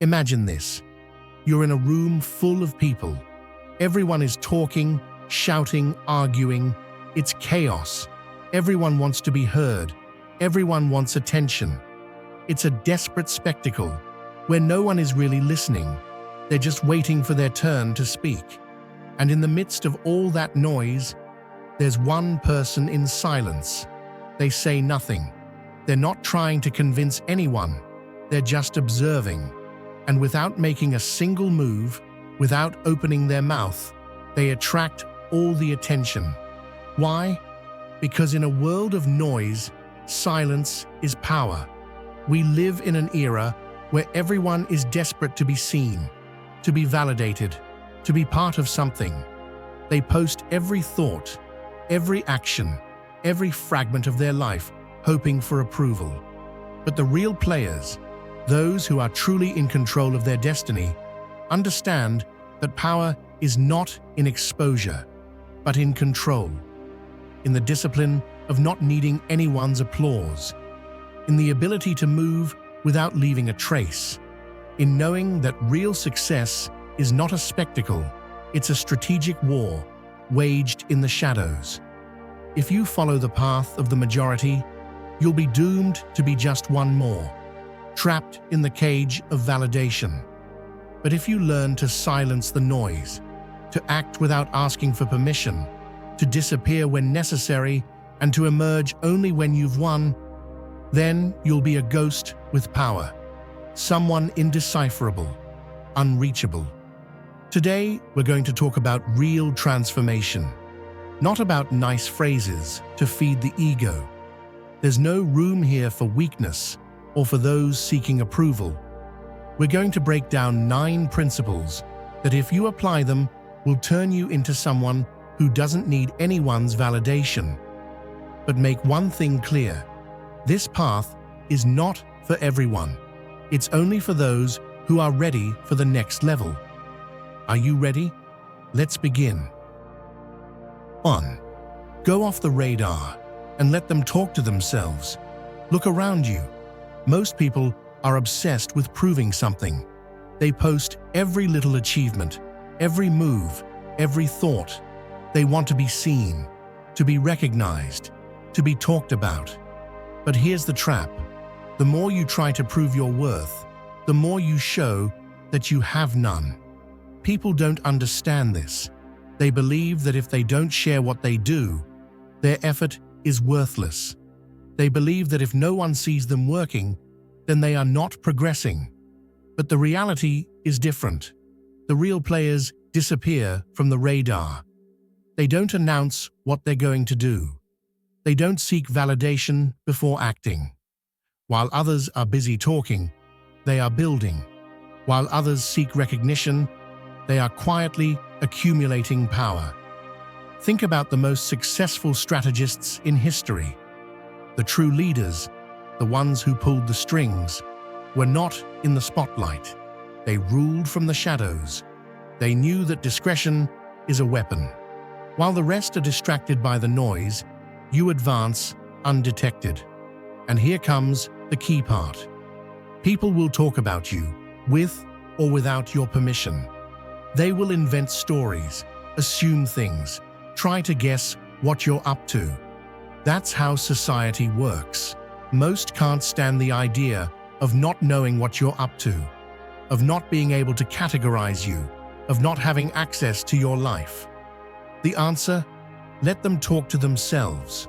Imagine this. You're in a room full of people. Everyone is talking, shouting, arguing. It's chaos. Everyone wants to be heard. Everyone wants attention. It's a desperate spectacle where no one is really listening. They're just waiting for their turn to speak. And in the midst of all that noise, there's one person in silence. They say nothing. They're not trying to convince anyone. They're just observing. And without making a single move, without opening their mouth, they attract all the attention. Why? Because in a world of noise, silence is power. We live in an era where everyone is desperate to be seen, to be validated, to be part of something. They post every thought, every action, every fragment of their life, hoping for approval. But the real players, those who are truly in control of their destiny, understand that power is not in exposure, but in control, in the discipline of not needing anyone's applause, in the ability to move without leaving a trace, in knowing that real success is not a spectacle, it's a strategic war waged in the shadows. If you follow the path of the majority, you'll be doomed to be just one more, trapped in the cage of validation. But if you learn to silence the noise, to act without asking for permission, to disappear when necessary, and to emerge only when you've won, then you'll be a ghost with power, someone indecipherable, unreachable. Today, we're going to talk about real transformation, not about nice phrases to feed the ego. There's no room here for weakness or for those seeking approval. We're going to break down 9 principles that, if you apply them, will turn you into someone who doesn't need anyone's validation. But make one thing clear: this path is not for everyone. It's only for those who are ready for the next level. Are you ready? Let's begin. 1. Go off the radar and let them talk to themselves. Look around you. Most people are obsessed with proving something. They post every little achievement, every move, every thought. They want to be seen, to be recognized, to be talked about. But here's the trap. The more you try to prove your worth, the more you show that you have none. People don't understand this. They believe that if they don't share what they do, their effort is worthless. They believe that if no one sees them working, then they are not progressing. But the reality is different. The real players disappear from the radar. They don't announce what they're going to do. They don't seek validation before acting. While others are busy talking, they are building. While others seek recognition, they are quietly accumulating power. Think about the most successful strategists in history. The true leaders, the ones who pulled the strings, were not in the spotlight. They ruled from the shadows. They knew that discretion is a weapon. While the rest are distracted by the noise, you advance undetected. And here comes the key part. People will talk about you, with or without your permission. They will invent stories, assume things, try to guess what you're up to. That's how society works. Most can't stand the idea of not knowing what you're up to, of not being able to categorize you, of not having access to your life. The answer? Let them talk to themselves.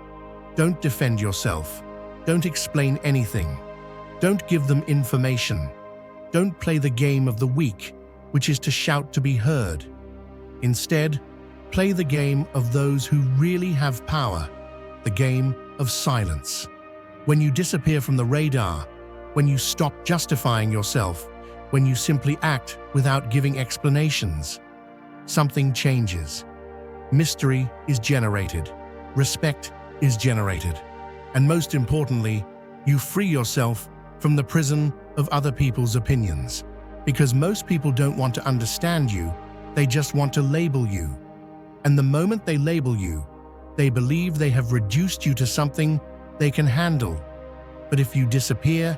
Don't defend yourself. Don't explain anything. Don't give them information. Don't play the game of the weak, which is to shout to be heard. Instead, play the game of those who really have power, the game of silence. When you disappear from the radar, when you stop justifying yourself, when you simply act without giving explanations, something changes. Mystery is generated. Respect is generated. And most importantly, you free yourself from the prison of other people's opinions. Because most people don't want to understand you, they just want to label you. And the moment they label you, they believe they have reduced you to something they can handle. But if you disappear,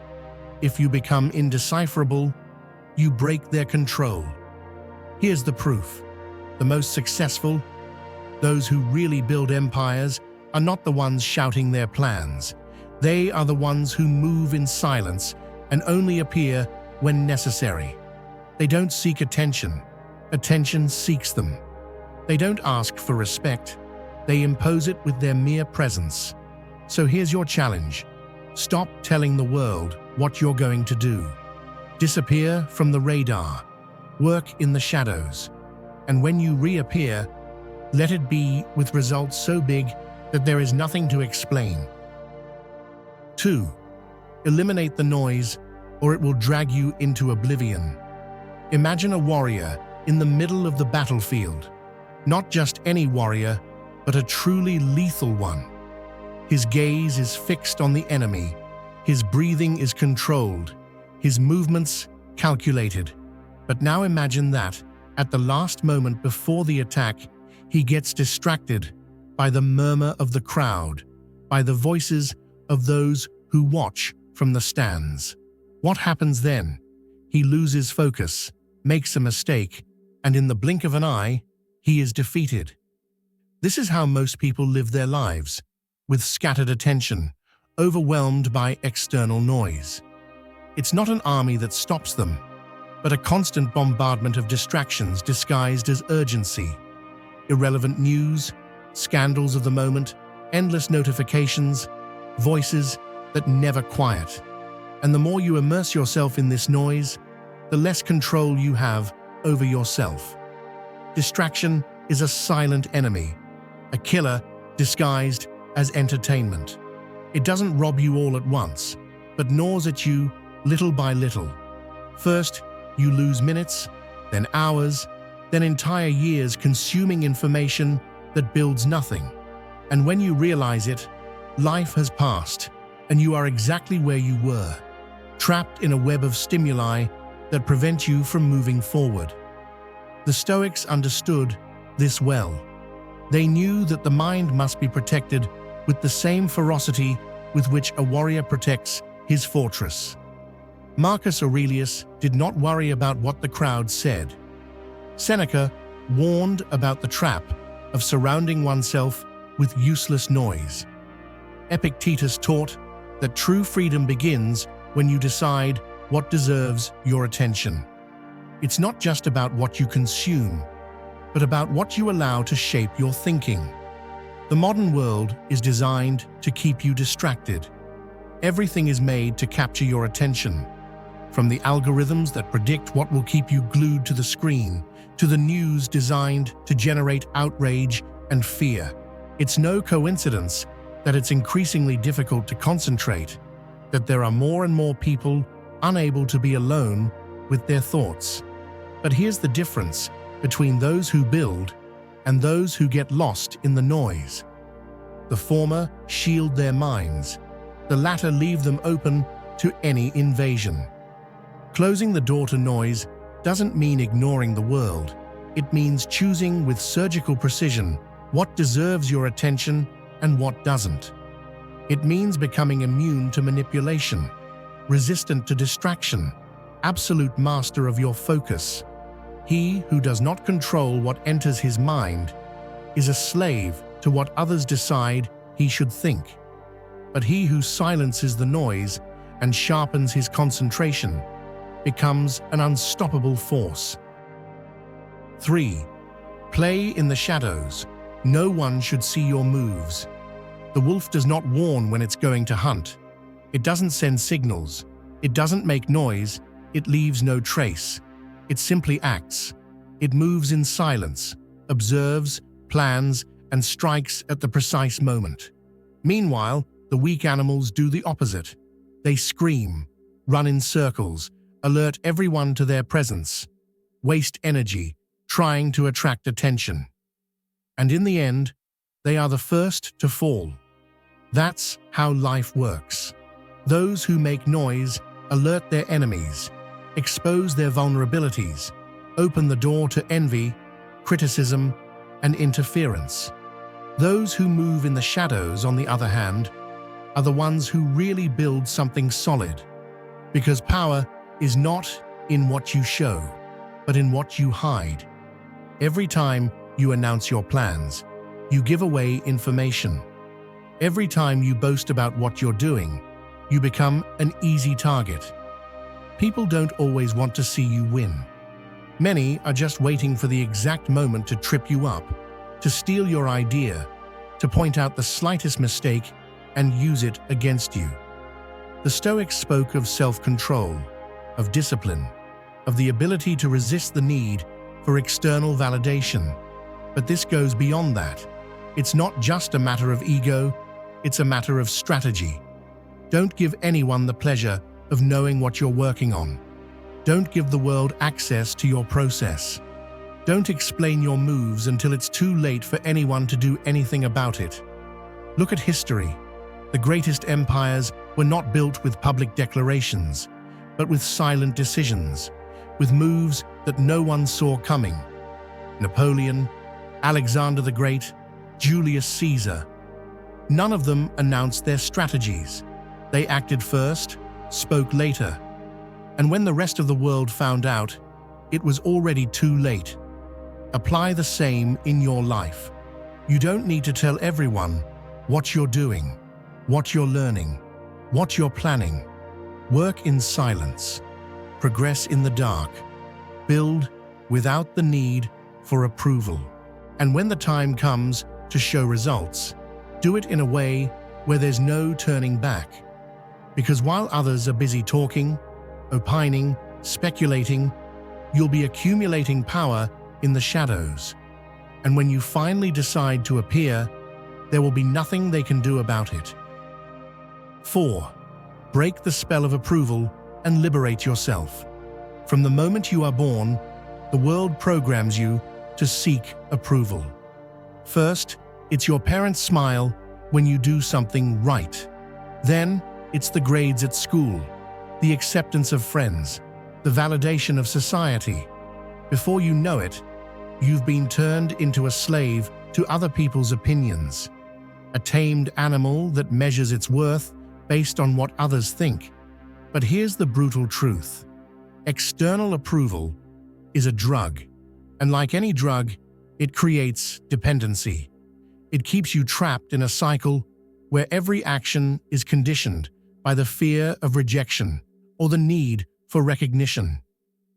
if you become indecipherable, you break their control. Here's the proof. The most successful, those who really build empires, are not the ones shouting their plans. They are the ones who move in silence and only appear when necessary. They don't seek attention. Attention seeks them. They don't ask for respect. They impose it with their mere presence. So here's your challenge. Stop telling the world what you're going to do. Disappear from the radar. Work in the shadows. And when you reappear, let it be with results so big that there is nothing to explain. 2. Eliminate the noise, or it will drag you into oblivion. Imagine a warrior in the middle of the battlefield. Not just any warrior, but a truly lethal one. His gaze is fixed on the enemy. His breathing is controlled. His movements calculated. But now imagine that, at the last moment before the attack, he gets distracted by the murmur of the crowd, by the voices of those who watch from the stands. What happens then? He loses focus, makes a mistake, and in the blink of an eye, he is defeated. This is how most people live their lives, with scattered attention, overwhelmed by external noise. It's not an army that stops them, but a constant bombardment of distractions disguised as urgency. Irrelevant news, scandals of the moment, endless notifications, voices that never quiet. And the more you immerse yourself in this noise, the less control you have over yourself. Distraction is a silent enemy, a killer disguised as entertainment. It doesn't rob you all at once, but gnaws at you little by little. First, you lose minutes, then hours, then entire years consuming information that builds nothing. And when you realize it, life has passed, and you are exactly where you were, trapped in a web of stimuli that prevent you from moving forward. The Stoics understood this well. They knew that the mind must be protected with the same ferocity with which a warrior protects his fortress. Marcus Aurelius did not worry about what the crowd said. Seneca warned about the trap of surrounding oneself with useless noise. Epictetus taught that true freedom begins when you decide what deserves your attention. It's not just about what you consume, but about what you allow to shape your thinking. The modern world is designed to keep you distracted. Everything is made to capture your attention. From the algorithms that predict what will keep you glued to the screen, to the news designed to generate outrage and fear. It's no coincidence that it's increasingly difficult to concentrate, that there are more and more people unable to be alone with their thoughts. But here's the difference between those who build and those who get lost in the noise. The former shield their minds, the latter leave them open to any invasion. Closing the door to noise doesn't mean ignoring the world. It means choosing with surgical precision what deserves your attention and what doesn't. It means becoming immune to manipulation, resistant to distraction, absolute master of your focus. He who does not control what enters his mind is a slave to what others decide he should think. But he who silences the noise and sharpens his concentration becomes an unstoppable force. 3. Play in the shadows. No one should see your moves. The wolf does not warn when it's going to hunt. It doesn't send signals. It doesn't make noise. It leaves no trace. It simply acts. It moves in silence, observes, plans, and strikes at the precise moment. Meanwhile, the weak animals do the opposite. They scream, run in circles, alert everyone to their presence, waste energy trying to attract attention. And in the end, they are the first to fall. That's how life works. Those who make noise alert their enemies, expose their vulnerabilities, open the door to envy, criticism, and interference. Those who move in the shadows, on the other hand, are the ones who really build something solid, because power is not in what you show, but in what you hide. Every time you announce your plans, you give away information. Every time you boast about what you're doing, you become an easy target. People don't always want to see you win. Many are just waiting for the exact moment to trip you up, to steal your idea, to point out the slightest mistake and use it against you. The Stoics spoke of self-control, of discipline, of the ability to resist the need for external validation. But this goes beyond that. It's not just a matter of ego, it's a matter of strategy. Don't give anyone the pleasure of knowing what you're working on. Don't give the world access to your process. Don't explain your moves until it's too late for anyone to do anything about it. Look at history. The greatest empires were not built with public declarations, but with silent decisions, with moves that no one saw coming. Napoleon, Alexander the Great, Julius Caesar. None of them announced their strategies. They acted first, spoke later. And when the rest of the world found out, it was already too late. Apply the same in your life. You don't need to tell everyone what you're doing, what you're learning, what you're planning. Work in silence. Progress in the dark. Build without the need for approval. And when the time comes to show results, do it in a way where there's no turning back. Because while others are busy talking, opining, speculating, you'll be accumulating power in the shadows. And when you finally decide to appear, there will be nothing they can do about it. 4. Break the spell of approval and liberate yourself. From the moment you are born, the world programs you to seek approval. First, it's your parents' smile when you do something right. Then, it's the grades at school, the acceptance of friends, the validation of society. Before you know it, you've been turned into a slave to other people's opinions, a tamed animal that measures its worth based on what others think. But here's the brutal truth. External approval is a drug, and like any drug, it creates dependency. It keeps you trapped in a cycle where every action is conditioned by the fear of rejection or the need for recognition.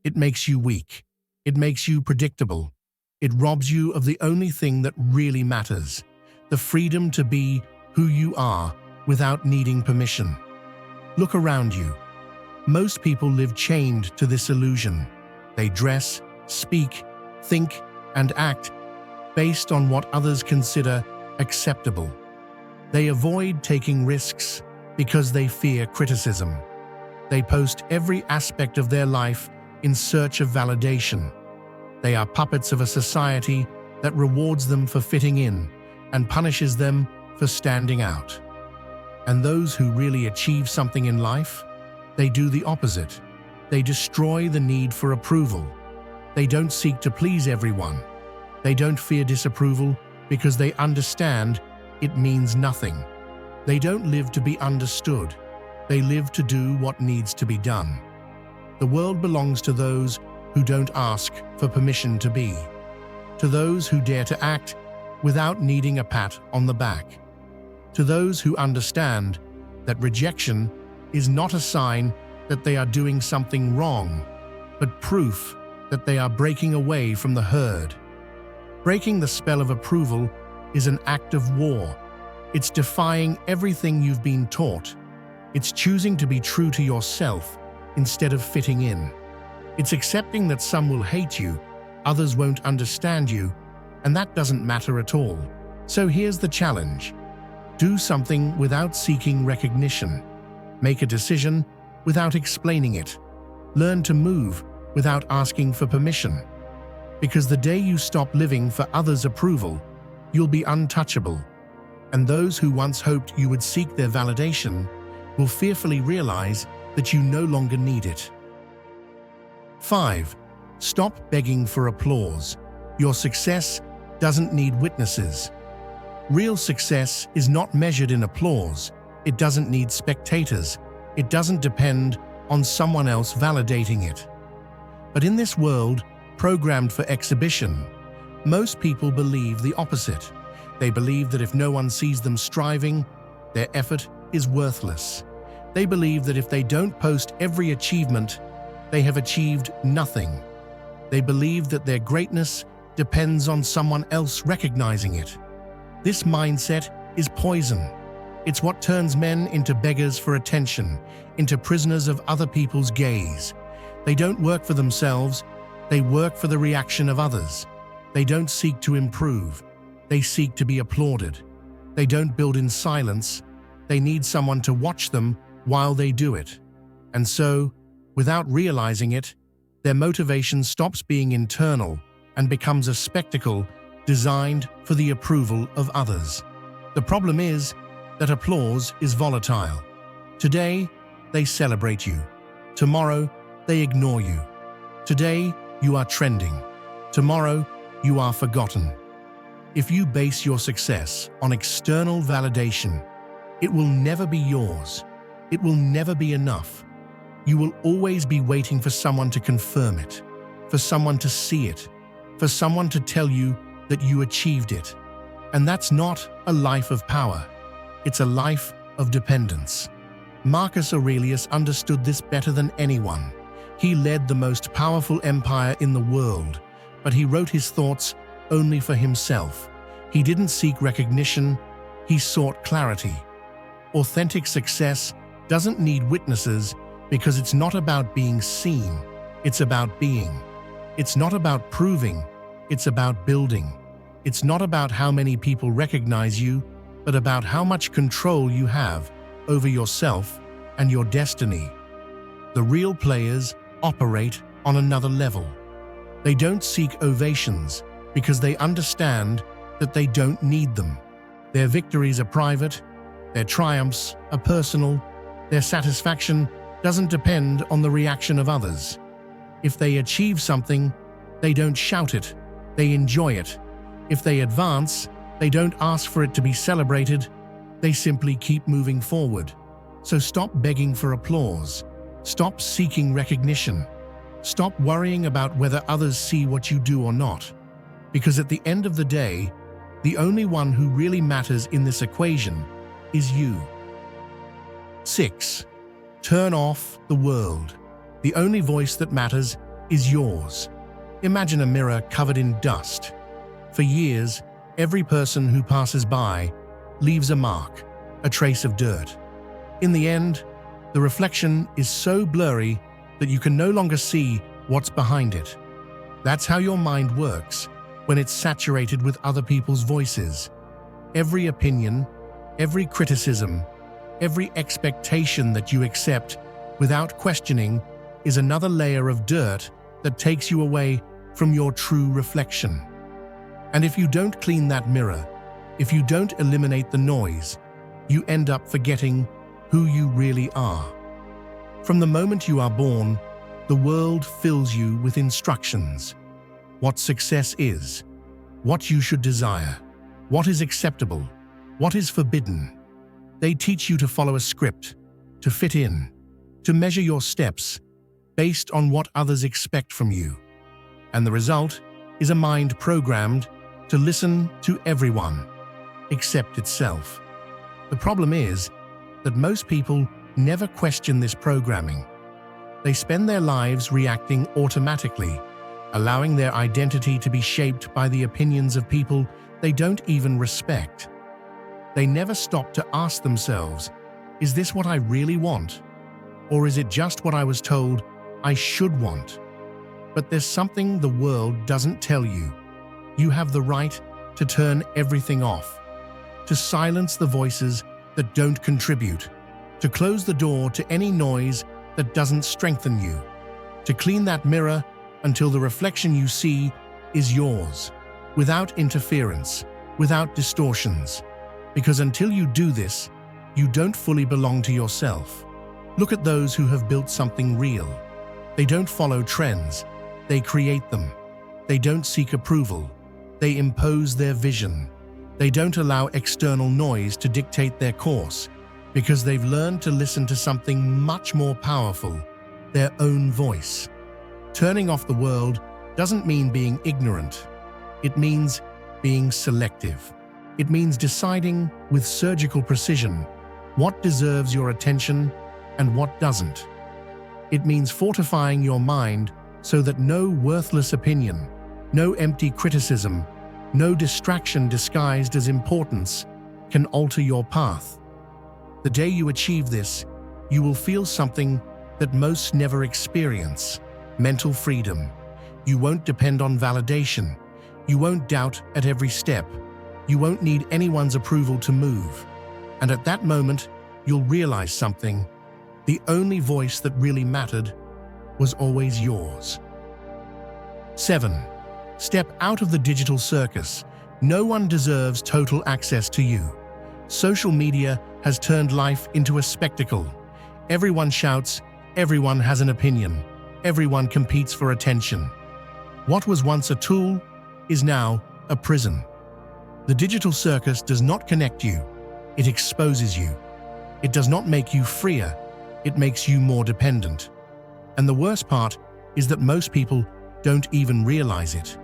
It makes you weak. It makes you predictable. It robs you of the only thing that really matters, the freedom to be who you are without needing permission. Look around you. Most people live chained to this illusion. They dress, speak, think, and act based on what others consider acceptable. They avoid taking risks because they fear criticism. They post every aspect of their life in search of validation. They are puppets of a society that rewards them for fitting in and punishes them for standing out. And those who really achieve something in life, they do the opposite. They destroy the need for approval. They don't seek to please everyone. They don't fear disapproval because they understand it means nothing. They don't live to be understood. They live to do what needs to be done. The world belongs to those who don't ask for permission to be, to those who dare to act without needing a pat on the back, to those who understand that rejection is not a sign that they are doing something wrong, but proof that they are breaking away from the herd. Breaking the spell of approval is an act of war. It's defying everything you've been taught. It's choosing to be true to yourself instead of fitting in. It's accepting that some will hate you, others won't understand you, and that doesn't matter at all. So here's the challenge. Do something without seeking recognition. Make a decision without explaining it. Learn to move without asking for permission. Because the day you stop living for others' approval, you'll be untouchable. And those who once hoped you would seek their validation will fearfully realize that you no longer need it. 5. Stop begging for applause. Your success doesn't need witnesses. Real success is not measured in applause. It doesn't need spectators. It doesn't depend on someone else validating it. But in this world, programmed for exhibition, most people believe the opposite. They believe that if no one sees them striving, their effort is worthless. They believe that if they don't post every achievement, they have achieved nothing. They believe that their greatness depends on someone else recognizing it. This mindset is poison. It's what turns men into beggars for attention, into prisoners of other people's gaze. They don't work for themselves, they work for the reaction of others. They don't seek to improve, they seek to be applauded. They don't build in silence, they need someone to watch them while they do it. And so, without realizing it, their motivation stops being internal and becomes a spectacle designed for the approval of others. The problem is that applause is volatile. Today, they celebrate you. Tomorrow, they ignore you. Today, you are trending. Tomorrow, you are forgotten. If you base your success on external validation, it will never be yours. It will never be enough. You will always be waiting for someone to confirm it, for someone to see it, for someone to tell you that you achieved it. And that's not a life of power. It's a life of dependence. Marcus Aurelius understood this better than anyone. He led the most powerful empire in the world, but he wrote his thoughts only for himself. He didn't seek recognition, he sought clarity. Authentic success doesn't need witnesses because it's not about being seen, it's about being. It's not about proving, it's about building. It's not about how many people recognize you, but about how much control you have over yourself and your destiny. The real players operate on another level. They don't seek ovations because they understand that they don't need them. Their victories are private, their triumphs are personal, their satisfaction doesn't depend on the reaction of others. If they achieve something, they don't shout it, they enjoy it. If they advance, they don't ask for it to be celebrated, they simply keep moving forward. So stop begging for applause. Stop seeking recognition. Stop worrying about whether others see what you do or not. Because at the end of the day, the only one who really matters in this equation is you. 6. Turn off the world. The only voice that matters is yours. Imagine a mirror covered in dust. For years, every person who passes by leaves a mark, a trace of dirt. In the end, the reflection is so blurry that you can no longer see what's behind it. That's how your mind works when it's saturated with other people's voices. Every opinion, every criticism, every expectation that you accept without questioning is another layer of dirt that takes you away from your true reflection. And if you don't clean that mirror, if you don't eliminate the noise, you end up forgetting who you really are. From the moment you are born, the world fills you with instructions. What success is, what you should desire, what is acceptable, what is forbidden. They teach you to follow a script, to fit in, to measure your steps based on what others expect from you. And the result is a mind programmed to listen to everyone, except itself. The problem is that most people never question this programming. They spend their lives reacting automatically, allowing their identity to be shaped by the opinions of people they don't even respect. They never stop to ask themselves, is this what I really want? Or is it just what I was told I should want? But there's something the world doesn't tell you. You have the right to turn everything off, to silence the voices that don't contribute, to close the door to any noise that doesn't strengthen you, to clean that mirror until the reflection you see is yours, without interference, without distortions. Because until you do this, you don't fully belong to yourself. Look at those who have built something real. They don't follow trends, they create them. They don't seek approval, they impose their vision. They don't allow external noise to dictate their course, because they've learned to listen to something much more powerful, their own voice. Turning off the world doesn't mean being ignorant. It means being selective. It means deciding with surgical precision what deserves your attention and what doesn't. It means fortifying your mind so that no worthless opinion, no empty criticism, no distraction disguised as importance can alter your path. The day you achieve this, you will feel something that most never experience: mental freedom. You won't depend on validation. You won't doubt at every step. You won't need anyone's approval to move. And at that moment, you'll realize something. The only voice that really mattered was always yours. 7. Step out of the digital circus. No one deserves total access to you. Social media has turned life into a spectacle. Everyone shouts, everyone has an opinion, everyone competes for attention. What was once a tool is now a prison. The digital circus does not connect you, it exposes you. It does not make you freer, it makes you more dependent. And the worst part is that most people don't even realize it.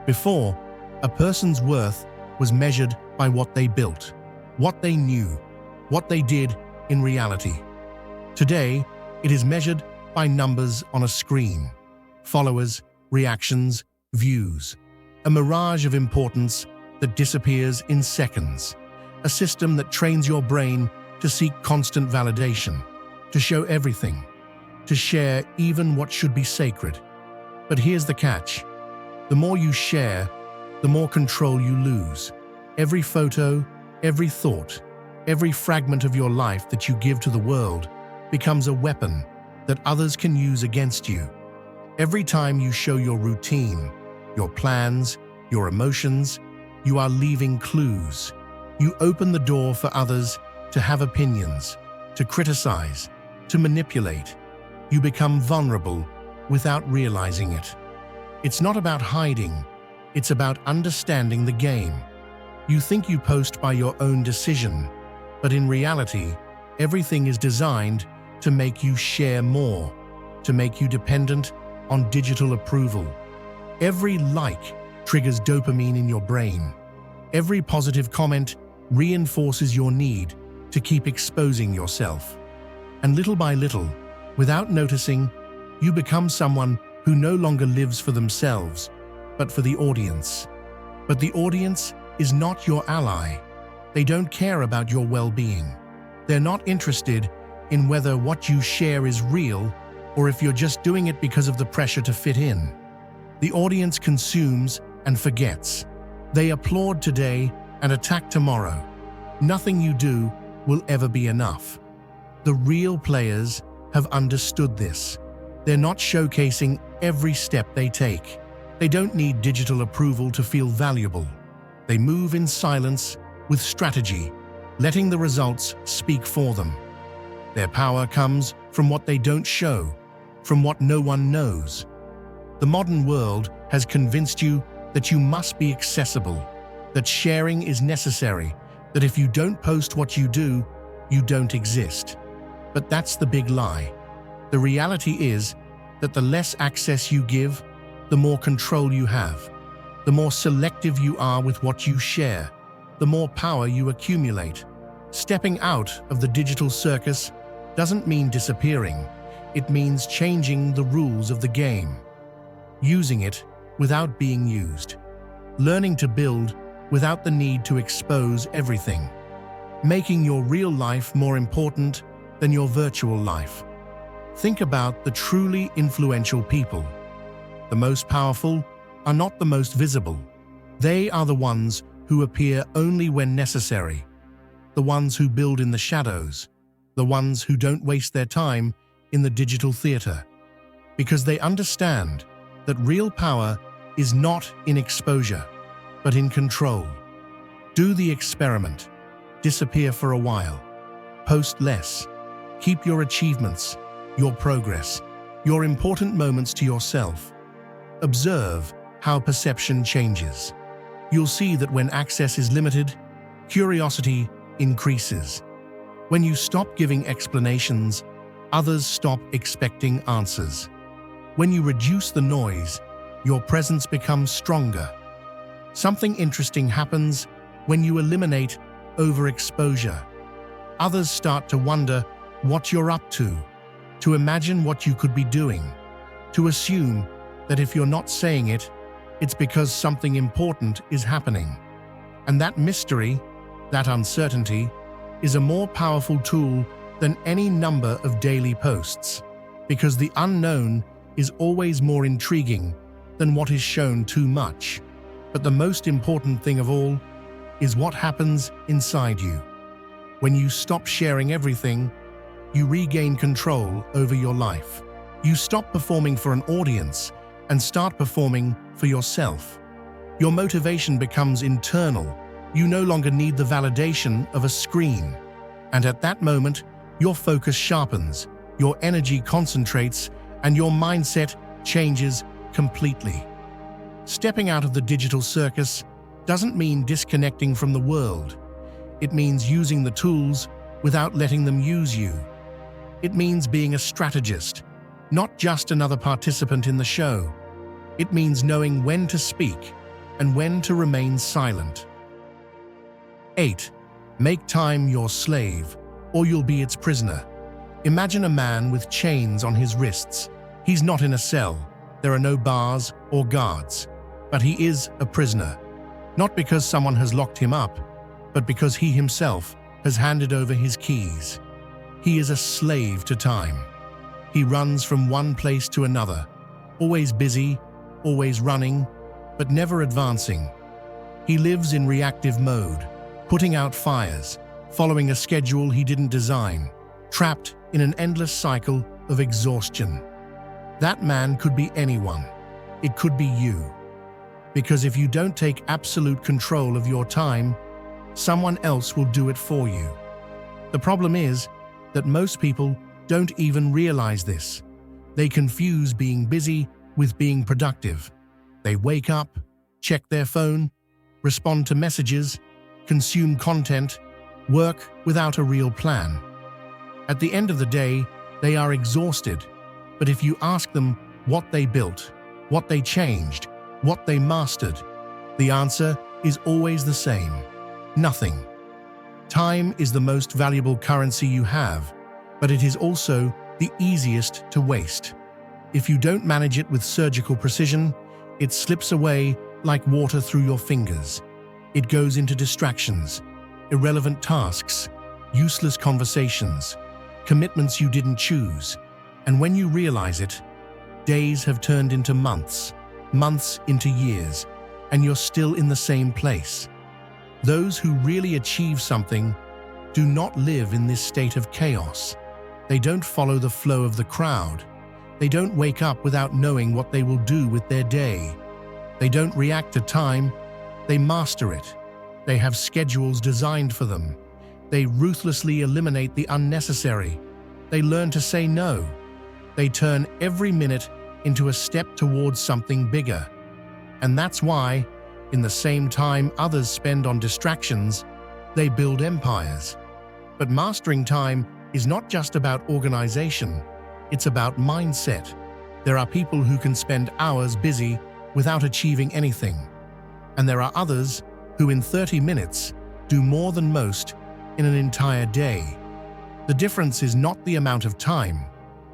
Before, a person's worth was measured by what they built, what they knew, what they did in reality. Today, it is measured by numbers on a screen: followers, reactions, views. A mirage of importance that disappears in seconds. A system that trains your brain to seek constant validation, to show everything, to share even what should be sacred. But here's the catch. The more you share, the more control you lose. Every photo, every thought, every fragment of your life that you give to the world becomes a weapon that others can use against you. Every time you show your routine, your plans, your emotions, you are leaving clues. You open the door for others to have opinions, to criticize, to manipulate. You become vulnerable without realizing it. It's not about hiding, it's about understanding the game. You think you post by your own decision, but in reality, everything is designed to make you share more, to make you dependent on digital approval. Every like triggers dopamine in your brain. Every positive comment reinforces your need to keep exposing yourself. And little by little, without noticing, you become someone who no longer lives for themselves, but for the audience. But the audience is not your ally. They don't care about your well-being. They're not interested in whether what you share is real or if you're just doing it because of the pressure to fit in. The audience consumes and forgets. They applaud today and attack tomorrow. Nothing you do will ever be enough. The real players have understood this. They're not showcasing every step they take. They don't need digital approval to feel valuable. They move in silence with strategy, letting the results speak for them. Their power comes from what they don't show, from what no one knows. The modern world has convinced you that you must be accessible, that sharing is necessary, that if you don't post what you do, you don't exist. But that's the big lie. The reality is that the less access you give, the more control you have. The more selective you are with what you share, the more power you accumulate. Stepping out of the digital circus doesn't mean disappearing. It means changing the rules of the game. Using it without being used. Learning to build without the need to expose everything. Making your real life more important than your virtual life. Think about the truly influential people. The most powerful are not the most visible. They are the ones who appear only when necessary. The ones who build in the shadows. The ones who don't waste their time in the digital theater. Because they understand that real power is not in exposure, but in control. Do the experiment. Disappear for a while. Post less. Keep your achievements, your progress, your important moments to yourself. Observe how perception changes. You'll see that when access is limited, curiosity increases. When you stop giving explanations, others stop expecting answers. When you reduce the noise, your presence becomes stronger. Something interesting happens when you eliminate overexposure. Others start to wonder what you're up to imagine what you could be doing, to assume that if you're not saying it, it's because something important is happening. And that mystery, that uncertainty, is a more powerful tool than any number of daily posts, because the unknown is always more intriguing than what is shown too much. But the most important thing of all is what happens inside you. When you stop sharing everything, you regain control over your life. You stop performing for an audience and start performing for yourself. Your motivation becomes internal. You no longer need the validation of a screen. And at that moment, your focus sharpens, your energy concentrates, and your mindset changes completely. Stepping out of the digital circus doesn't mean disconnecting from the world. It means using the tools without letting them use you. It means being a strategist, not just another participant in the show. It means knowing when to speak and when to remain silent. 8. Make time your slave, or you'll be its prisoner. Imagine a man with chains on his wrists. He's not in a cell. There are no bars or guards. But he is a prisoner. Not because someone has locked him up, but because he himself has handed over his keys. He is a slave to time. He runs from one place to another, always busy, always running, but never advancing. He lives in reactive mode, putting out fires, following a schedule he didn't design, trapped in an endless cycle of exhaustion. That man could be anyone. It could be you. Because if you don't take absolute control of your time, someone else will do it for you. The problem is that most people don't even realize this. They confuse being busy with being productive. They wake up, check their phone, respond to messages, consume content, work without a real plan. At the end of the day, they are exhausted. But if you ask them what they built, what they changed, what they mastered, the answer is always the same: nothing. Time is the most valuable currency you have, but it is also the easiest to waste. If you don't manage it with surgical precision, it slips away like water through your fingers. It goes into distractions, irrelevant tasks, useless conversations, commitments you didn't choose. And when you realize it, days have turned into months, months into years, and you're still in the same place. Those who really achieve something do not live in this state of chaos. They don't follow the flow of the crowd. They don't wake up without knowing what they will do with their day. They don't react to time, they master it. They have schedules designed for them. They ruthlessly eliminate the unnecessary. They learn to say no. They turn every minute into a step towards something bigger. And that's why, in the same time others spend on distractions, they build empires. But mastering time is not just about organization, it's about mindset. There are people who can spend hours busy without achieving anything. And there are others who in 30 minutes do more than most in an entire day. The difference is not the amount of time,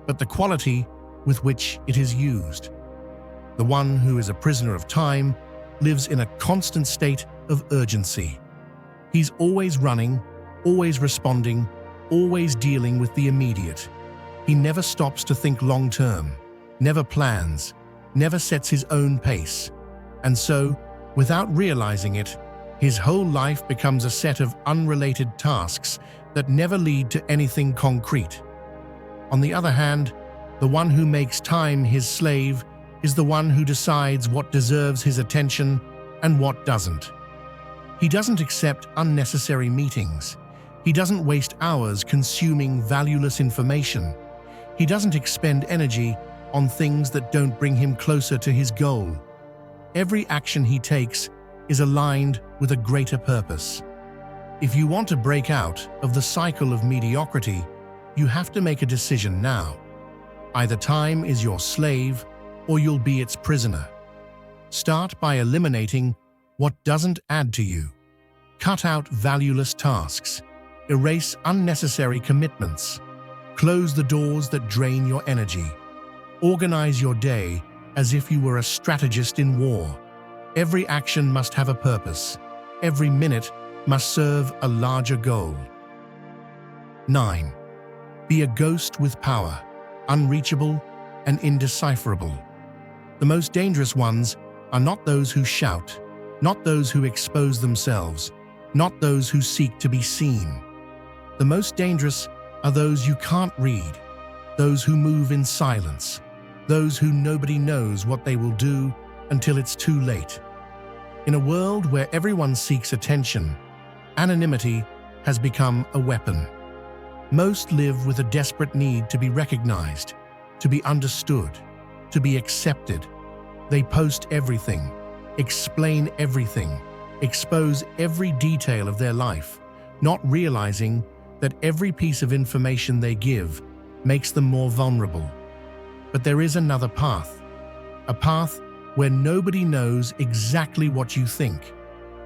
but the quality with which it is used. The one who is a prisoner of time lives in a constant state of urgency. He's always running, always responding, always dealing with the immediate. He never stops to think long-term, never plans, never sets his own pace. And so, without realizing it, his whole life becomes a set of unrelated tasks that never lead to anything concrete. On the other hand, the one who makes time his slave is the one who decides what deserves his attention and what doesn't. He doesn't accept unnecessary meetings. He doesn't waste hours consuming valueless information. He doesn't expend energy on things that don't bring him closer to his goal. Every action he takes is aligned with a greater purpose. If you want to break out of the cycle of mediocrity, you have to make a decision now. Either time is your slave or you'll be its prisoner. Start by eliminating what doesn't add to you. Cut out valueless tasks. Erase unnecessary commitments. Close the doors that drain your energy. Organize your day as if you were a strategist in war. Every action must have a purpose. Every minute must serve a larger goal. 9. Be a ghost with power, unreachable and indecipherable. The most dangerous ones are not those who shout, not those who expose themselves, not those who seek to be seen. The most dangerous are those you can't read, those who move in silence, those who nobody knows what they will do until it's too late. In a world where everyone seeks attention, anonymity has become a weapon. Most live with a desperate need to be recognized, to be understood, to be accepted. They post everything, explain everything, expose every detail of their life, not realizing that every piece of information they give makes them more vulnerable. But there is another path, a path where nobody knows exactly what you think,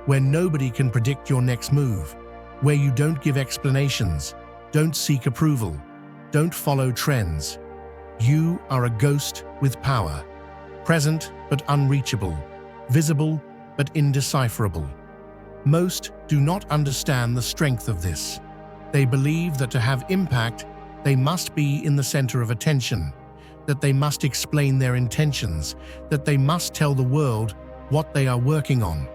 where nobody can predict your next move, where you don't give explanations, don't seek approval, don't follow trends. You are a ghost with power, present but unreachable, visible but indecipherable. Most do not understand the strength of this. They believe that to have impact, they must be in the center of attention, that they must explain their intentions, that they must tell the world what they are working on.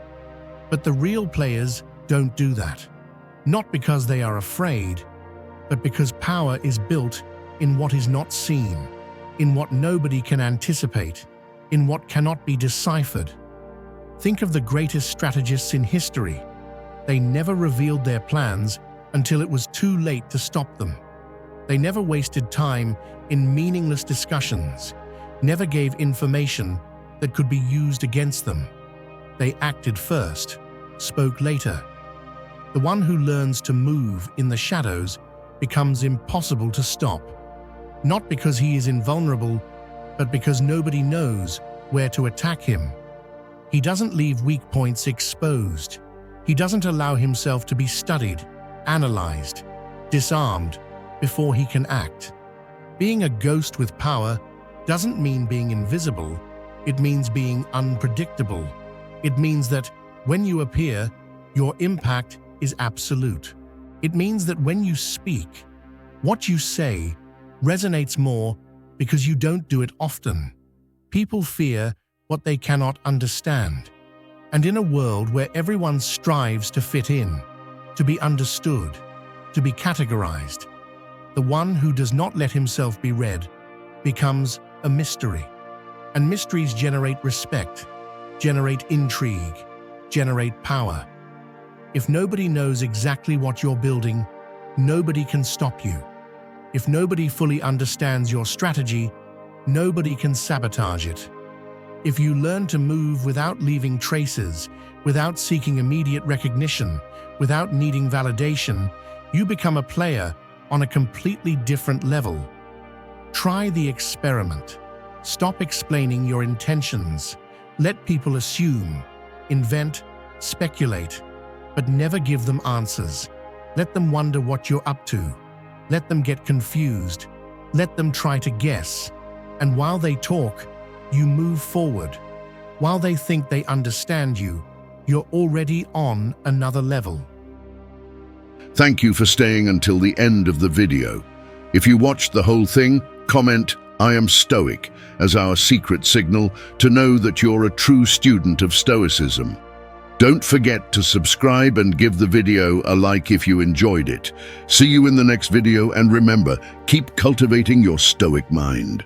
But the real players don't do that, not because they are afraid, but because power is built in what is not seen, in what nobody can anticipate, in what cannot be deciphered. Think of the greatest strategists in history. They never revealed their plans until it was too late to stop them. They never wasted time in meaningless discussions, never gave information that could be used against them. They acted first, spoke later. The one who learns to move in the shadows becomes impossible to stop, not because he is invulnerable, but because nobody knows where to attack him. He doesn't leave weak points exposed. He doesn't allow himself to be studied, analyzed, disarmed before he can act. Being a ghost with power doesn't mean being invisible. It means being unpredictable. It means that when you appear, your impact is absolute. It means that when you speak, what you say resonates more because you don't do it often. People fear what they cannot understand. And in a world where everyone strives to fit in, to be understood, to be categorized, the one who does not let himself be read becomes a mystery. And mysteries generate respect, generate intrigue, generate power. If nobody knows exactly what you're building, nobody can stop you. If nobody fully understands your strategy, nobody can sabotage it. If you learn to move without leaving traces, without seeking immediate recognition, without needing validation, you become a player on a completely different level. Try the experiment. Stop explaining your intentions. Let people assume, invent, speculate, but never give them answers. Let them wonder what you're up to. Let them get confused. Let them try to guess. And while they talk, you move forward. While they think they understand you, you're already on another level. Thank you for staying until the end of the video. If you watched the whole thing, comment "I am Stoic" as our secret signal to know that you're a true student of Stoicism. Don't forget to subscribe and give the video a like if you enjoyed it. See you in the next video, and remember, keep cultivating your Stoic mind.